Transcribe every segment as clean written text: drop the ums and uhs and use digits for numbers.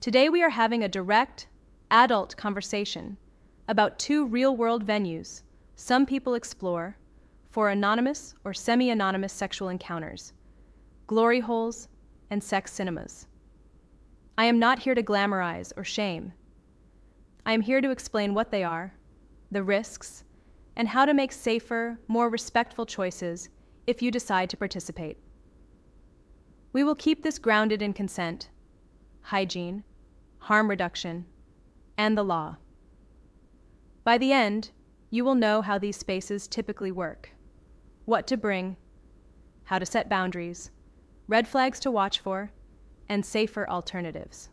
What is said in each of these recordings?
Today we are having a direct, adult conversation about two real-world venues some people explore for anonymous or semi-anonymous sexual encounters: glory holes and sex cinemas. I am not here to glamorize or shame. I am here to explain what they are, the risks, and how to make safer, more respectful choices if you decide to participate. We will keep this grounded in consent, hygiene, harm reduction, and the law. By the end, you will know how these spaces typically work, what to bring, how to set boundaries, red flags to watch for, and safer alternatives.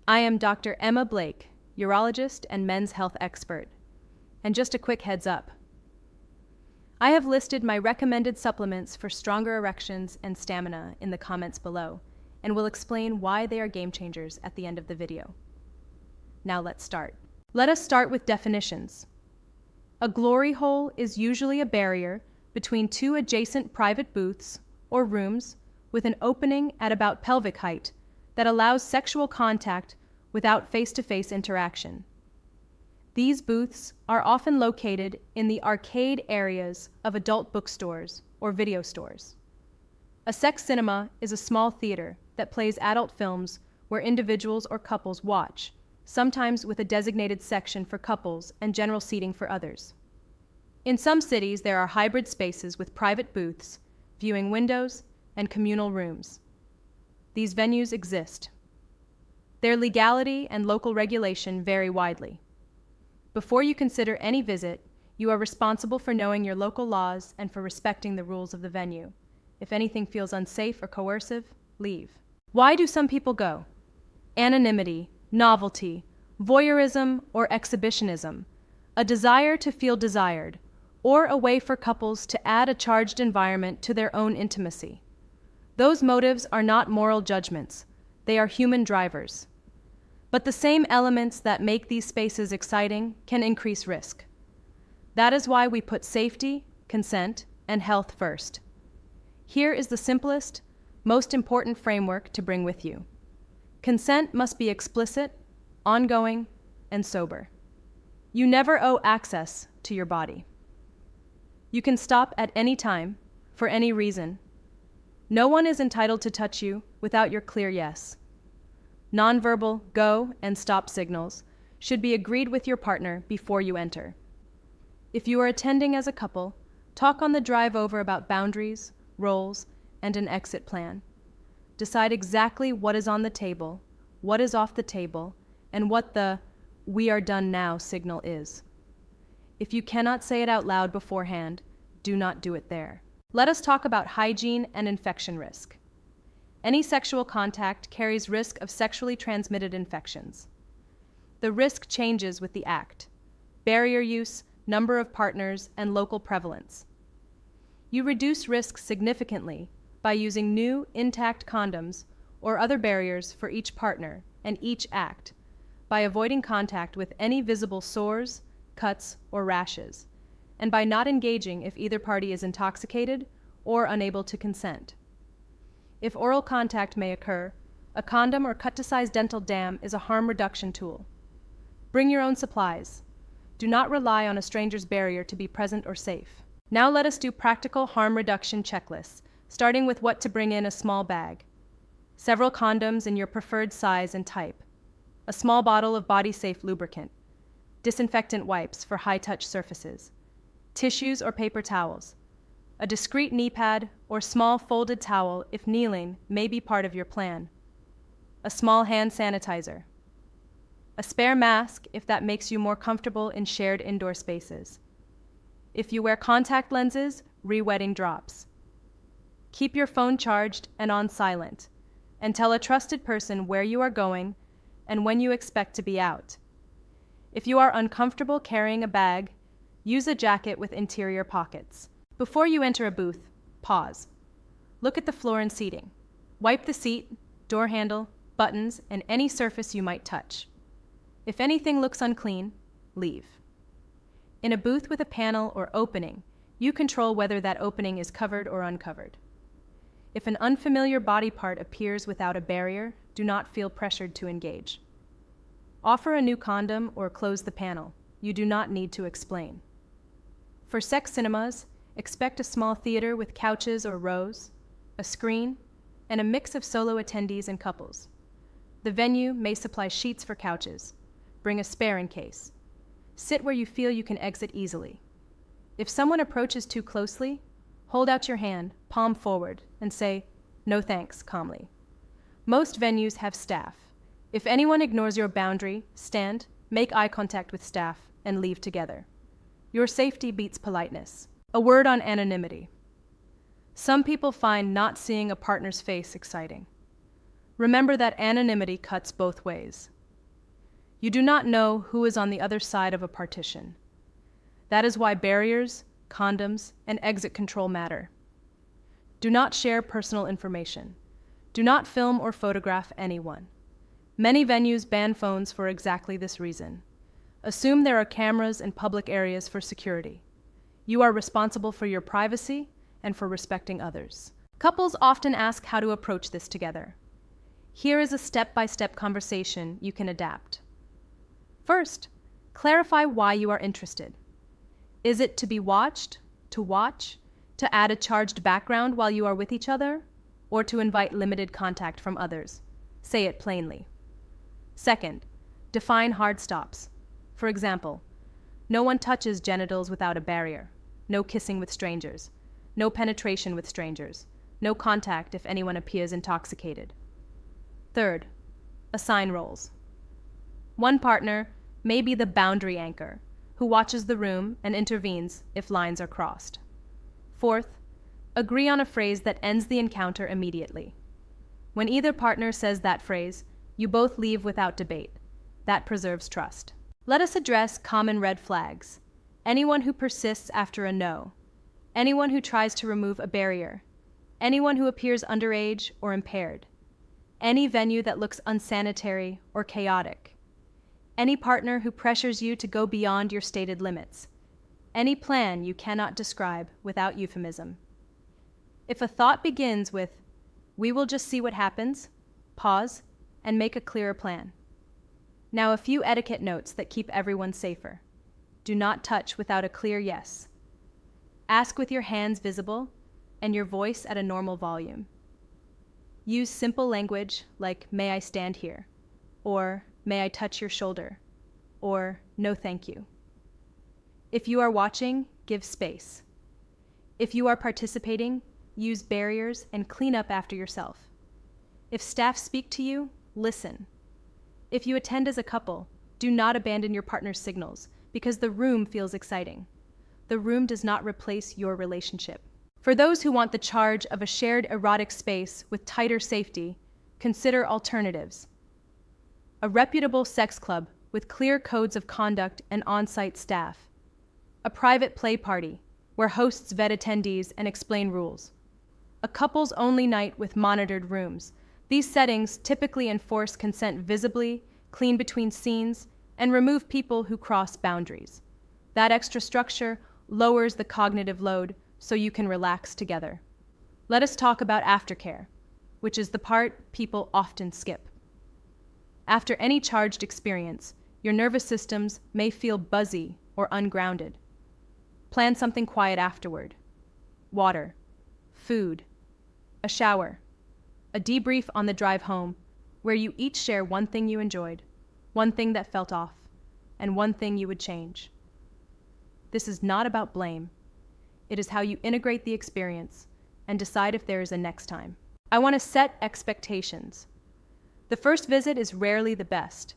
I am Dr. Emma Blake, urologist and men's health expert. And just a quick heads up. I have listed my recommended supplements for stronger erections and stamina in the comments below, and will explain why they are game changers at the end of the video. Now let's start. Let us start with definitions. A glory hole is usually a barrier between two adjacent private booths or rooms with an opening at about pelvic height that allows sexual contact without face-to-face interaction. These booths are often located in the arcade areas of adult bookstores or video stores. A sex cinema is a small theater that plays adult films where individuals or couples watch, sometimes with a designated section for couples and general seating for others. In some cities, there are hybrid spaces with private booths, viewing windows, and communal rooms. These venues exist. Their legality and local regulation vary widely. Before you consider any visit, you are responsible for knowing your local laws and for respecting the rules of the venue. If anything feels unsafe or coercive, leave. Why do some people go? Anonymity, novelty, voyeurism, or exhibitionism, a desire to feel desired, or a way for couples to add a charged environment to their own intimacy. Those motives are not moral judgments, they are human drivers. But the same elements that make these spaces exciting can increase risk. That is why we put safety, consent, and health first. Here is the simplest, most important framework to bring with you. Consent must be explicit, ongoing, and sober. You never owe access to your body. You can stop at any time, for any reason. No one is entitled to touch you without your clear yes. Nonverbal go and stop signals should be agreed with your partner before you enter. If you are attending as a couple, talk on the drive over about boundaries, roles, and an exit plan. Decide exactly what is on the table, what is off the table, and what the "we are done now" signal is. If you cannot say it out loud beforehand, do not do it there. Let us talk about hygiene and infection risk. Any sexual contact carries risk of sexually transmitted infections. The risk changes with the act, barrier use, number of partners, and local prevalence. You reduce risk significantly by using new, intact condoms or other barriers for each partner and each act, by avoiding contact with any visible sores, cuts, or rashes, and by not engaging if either party is intoxicated or unable to consent. If oral contact may occur, a condom or cut-to-size dental dam is a harm reduction tool. Bring your own supplies. Do not rely on a stranger's barrier to be present or safe. Now let us do practical harm reduction checklists, starting with what to bring in a small bag. Several condoms in your preferred size and type. A small bottle of body-safe lubricant. Disinfectant wipes for high-touch surfaces. Tissues or paper towels. A discreet knee pad or small folded towel if kneeling may be part of your plan. A small hand sanitizer. A spare mask if that makes you more comfortable in shared indoor spaces. If you wear contact lenses, re-wetting drops. Keep your phone charged and on silent, and tell a trusted person where you are going and when you expect to be out. If you are uncomfortable carrying a bag, use a jacket with interior pockets. Before you enter a booth, pause. Look at the floor and seating. Wipe the seat, door handle, buttons, and any surface you might touch. If anything looks unclean, leave. In a booth with a panel or opening, you control whether that opening is covered or uncovered. If an unfamiliar body part appears without a barrier, do not feel pressured to engage. Offer a new condom or close the panel. You do not need to explain. For sex cinemas, expect a small theater with couches or rows, a screen, and a mix of solo attendees and couples. The venue may supply sheets for couches. Bring a spare in case. Sit where you feel you can exit easily. If someone approaches too closely, hold out your hand, palm forward, and say, "No thanks," calmly. Most venues have staff. If anyone ignores your boundary, stand, make eye contact with staff, and leave together. Your safety beats politeness. A word on anonymity. Some people find not seeing a partner's face exciting. Remember that anonymity cuts both ways. You do not know who is on the other side of a partition. That is why barriers, condoms, and exit control matter. Do not share personal information. Do not film or photograph anyone. Many venues ban phones for exactly this reason. Assume there are cameras in public areas for security. You are responsible for your privacy and for respecting others. Couples often ask how to approach this together. Here is a step-by-step conversation you can adapt. First, clarify why you are interested. Is it to be watched, to watch, to add a charged background while you are with each other, or to invite limited contact from others? Say it plainly. Second, define hard stops. For example, no one touches genitals without a barrier. No kissing with strangers. No penetration with strangers. No contact if anyone appears intoxicated. Third, assign roles. One partner may be the boundary anchor, who watches the room and intervenes if lines are crossed. Fourth, agree on a phrase that ends the encounter immediately. When either partner says that phrase, you both leave without debate. That preserves trust. Let us address common red flags. Anyone who persists after a no. Anyone who tries to remove a barrier. Anyone who appears underage or impaired. Any venue that looks unsanitary or chaotic. Any partner who pressures you to go beyond your stated limits. Any plan you cannot describe without euphemism. If a thought begins with, "We will just see what happens," pause and make a clearer plan. Now a few etiquette notes that keep everyone safer. Do not touch without a clear yes. Ask with your hands visible and your voice at a normal volume. Use simple language like, "May I stand here?" or "May I touch your shoulder?" or "No thank you." If you are watching, give space. If you are participating, use barriers and clean up after yourself. If staff speak to you, listen. If you attend as a couple, do not abandon your partner's signals because the room feels exciting. The room does not replace your relationship. For those who want the charge of a shared erotic space with tighter safety, consider alternatives. A reputable sex club with clear codes of conduct and on-site staff. A private play party where hosts vet attendees and explain rules. A couples-only night with monitored rooms. These settings typically enforce consent visibly, clean between scenes, and remove people who cross boundaries. That extra structure lowers the cognitive load so you can relax together. Let us talk about aftercare, which is the part people often skip. After any charged experience, your nervous systems may feel buzzy or ungrounded. Plan something quiet afterward. Water, food, a shower, a debrief on the drive home where you each share one thing you enjoyed, one thing that felt off, and one thing you would change. This is not about blame. It is how you integrate the experience and decide if there is a next time. I want to set expectations. The first visit is rarely the best.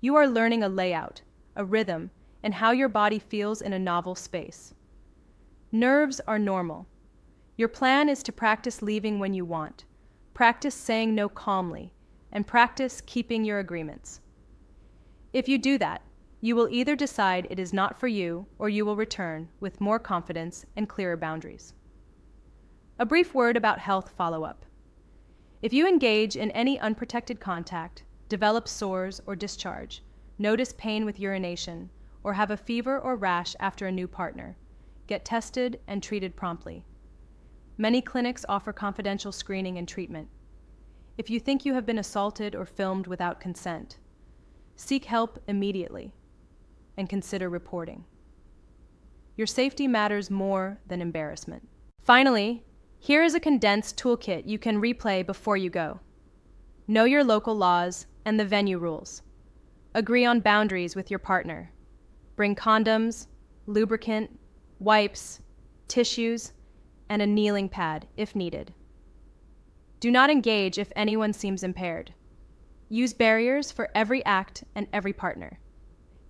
You are learning a layout, a rhythm, and how your body feels in a novel space. Nerves are normal. Your plan is to practice leaving when you want, practice saying no calmly, and practice keeping your agreements. If you do that, you will either decide it is not for you or you will return with more confidence and clearer boundaries. A brief word about health follow-up. If you engage in any unprotected contact, develop sores or discharge, notice pain with urination, or have a fever or rash after a new partner, get tested and treated promptly. Many clinics offer confidential screening and treatment. If you think you have been assaulted or filmed without consent, seek help immediately and consider reporting. Your safety matters more than embarrassment. Finally, here is a condensed toolkit you can replay before you go. Know your local laws and the venue rules. Agree on boundaries with your partner. Bring condoms, lubricant, wipes, tissues, and a kneeling pad if needed. Do not engage if anyone seems impaired. Use barriers for every act and every partner.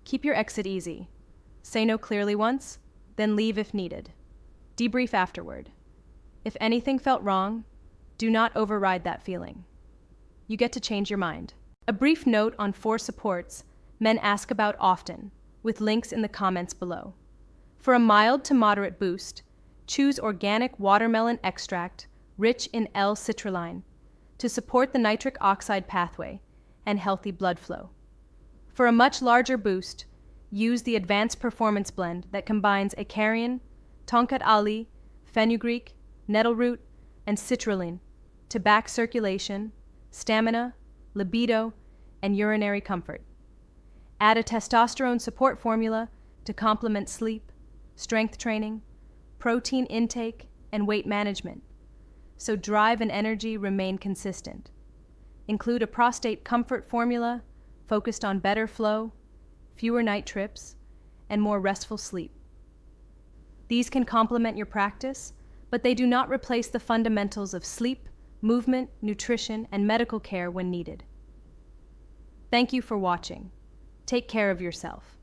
Keep your exit easy. Say no clearly once, then leave if needed. Debrief afterward. If anything felt wrong, do not override that feeling. You get to change your mind. A brief note on 4 supports men ask about often, with links in the comments below. For a mild to moderate boost, choose organic watermelon extract rich in L-citrulline to support the nitric oxide pathway and healthy blood flow. For a much larger boost, use the Advanced Performance Blend that combines acarian, tonkat ali, fenugreek, nettle root, and citrulline to back circulation, stamina, libido, and urinary comfort. Add a testosterone support formula to complement sleep, strength training, protein intake, and weight management, so drive and energy remain consistent. Include a prostate comfort formula focused on better flow, fewer night trips, and more restful sleep. These can complement your practice, but they do not replace the fundamentals of sleep, movement, nutrition, and medical care when needed. Thank you for watching. Take care of yourself.